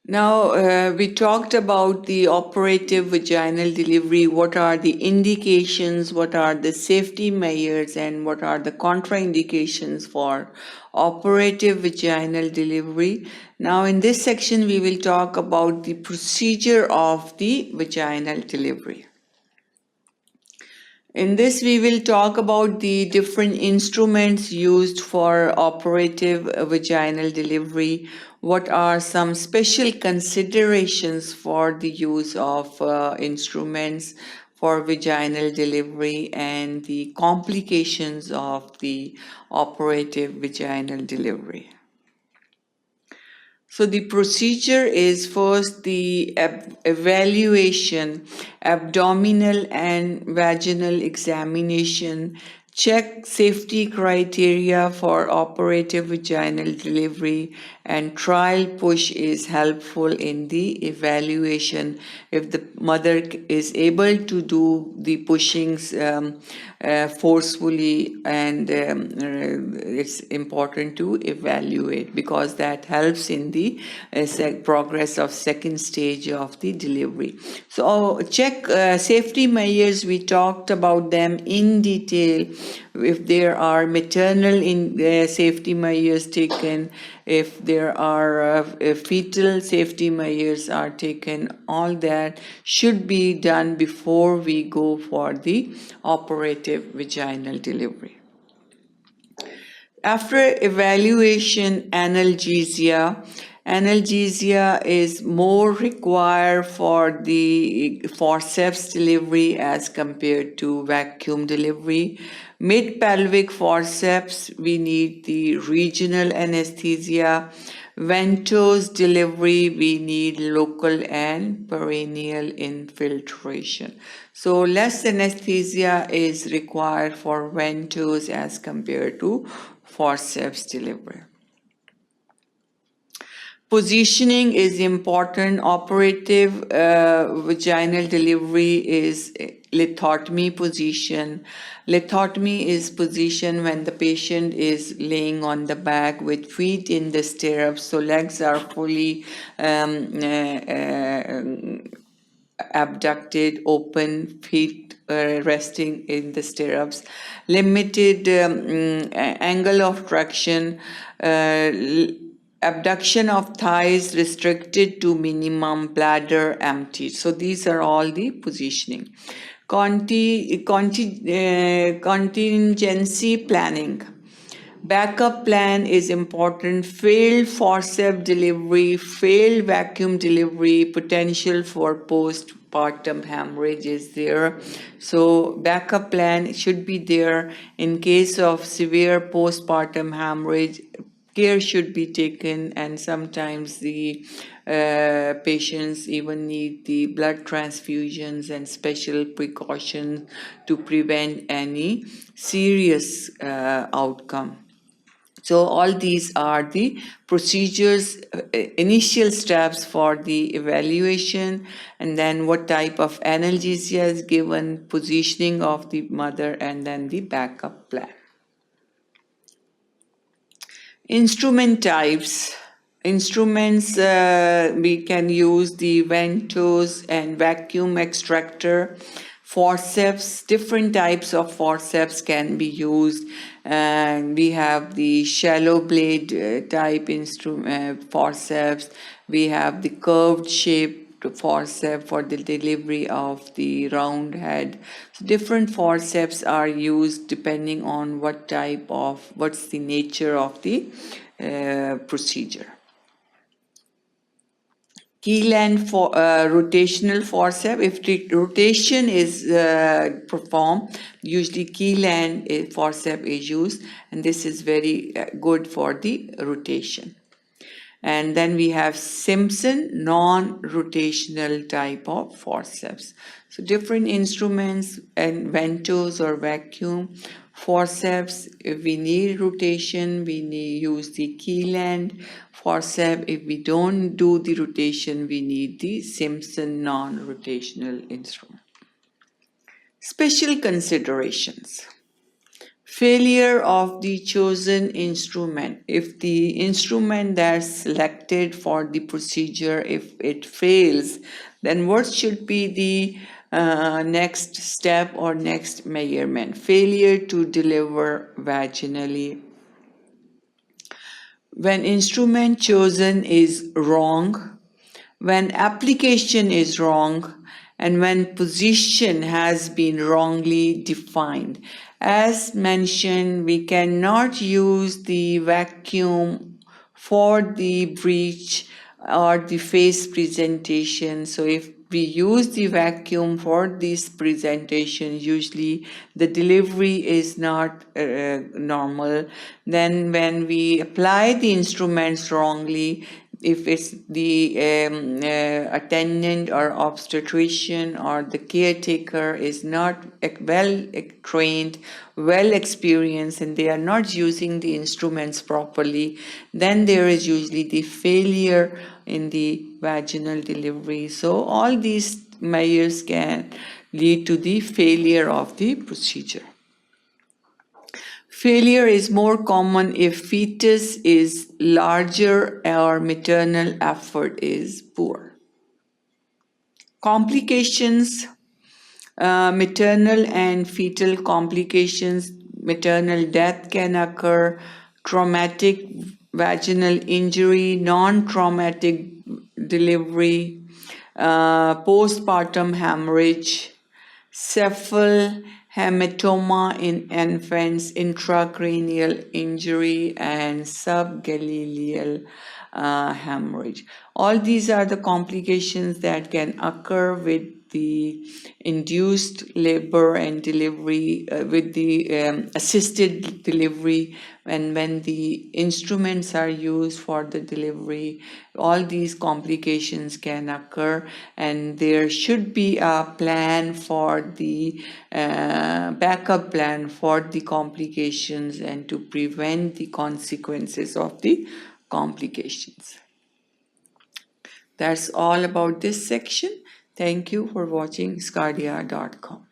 Now, we talked about the operative vaginal delivery, what are the indications, what are the safety measures, and what are the contraindications for operative vaginal delivery. Now, in this section, we will talk about the procedure of the vaginal delivery. In this, we will talk about the different instruments used for operative vaginal delivery. What are some special considerations for the use of instruments for vaginal delivery and the complications of the operative vaginal delivery? So the procedure is first the evaluation, abdominal and vaginal examination, check safety criteria for operative vaginal delivery, and trial push is helpful in the evaluation. If the mother is able to do the pushings forcefully, and it's important to evaluate because that helps in the progress of second stage of the delivery. So check safety measures, we talked about them in detail. If there are maternal safety measures taken, if there are fetal safety measures are taken, all that should be done before we go for the operative vaginal delivery. After evaluation, analgesia. Analgesia is more required for the forceps delivery as compared to vacuum delivery. Mid-pelvic forceps, we need the regional anesthesia. Venous delivery, we need local and perineal infiltration. So less anesthesia is required for venous as compared to forceps delivery. Positioning is important. Operative vaginal delivery is lithotomy position. Lithotomy is position when the patient is laying on the back with feet in the stirrups, so legs are fully abducted, open, feet resting in the stirrups. Limited angle of traction. Abduction of thighs restricted to minimum, bladder empty. So these are all the positioning. Contingency planning. Backup plan is important. Failed forceps delivery, failed vacuum delivery, potential for postpartum hemorrhage is there. So backup plan should be there in case of severe postpartum hemorrhage. Care should be taken, and sometimes the patients even need the blood transfusions and special precautions to prevent any serious outcome. So all these are the procedures, initial steps for the evaluation, and then what type of analgesia is given, positioning of the mother, and then the backup plan. Instrument types. Instruments, we can use the ventouse and vacuum extractor. Forceps, different types of forceps can be used, and we have the shallow blade type forceps. We have the curved shape forceps for the delivery of the round head. So different forceps are used depending on what's the nature of the procedure. Keyland for rotational forceps. If the rotation is performed, usually Keyland forceps is used, and this is very good for the rotation. And then we have Simpson non-rotational type of forceps. So different instruments and ventouse or vacuum forceps. If we need rotation, we use the Keyland forceps. If we don't do the rotation, we need the Simpson non-rotational instrument. Special considerations. Failure of the chosen instrument. If the instrument that's selected for the procedure, if it fails, then what should be the next step or next measurement? Failure to deliver vaginally. When instrument chosen is wrong, when application is wrong, and when position has been wrongly defined. As mentioned, we cannot use the vacuum for the breech or the face presentation. So if we use the vacuum for this presentation, usually the delivery is not normal. Then when we apply the instruments wrongly, if it's the attendant or obstetrician or the caretaker is not well trained, well experienced, and they are not using the instruments properly, then there is usually the failure in the vaginal delivery. So all these measures can lead to the failure of the procedure. Failure is more common if fetus is larger or maternal effort is poor. Complications, maternal and fetal complications, maternal death can occur, traumatic vaginal injury, non-traumatic delivery, postpartum hemorrhage, cephal hematoma in infants, intracranial injury, and subgaleal hemorrhage. All these are the complications that can occur with the induced labor and delivery, with the assisted delivery, and when the instruments are used for the delivery, all these complications can occur, and there should be a plan for the backup plan for the complications and to prevent the consequences of the complications. That's all about this section. Thank you for watching sqadia.com.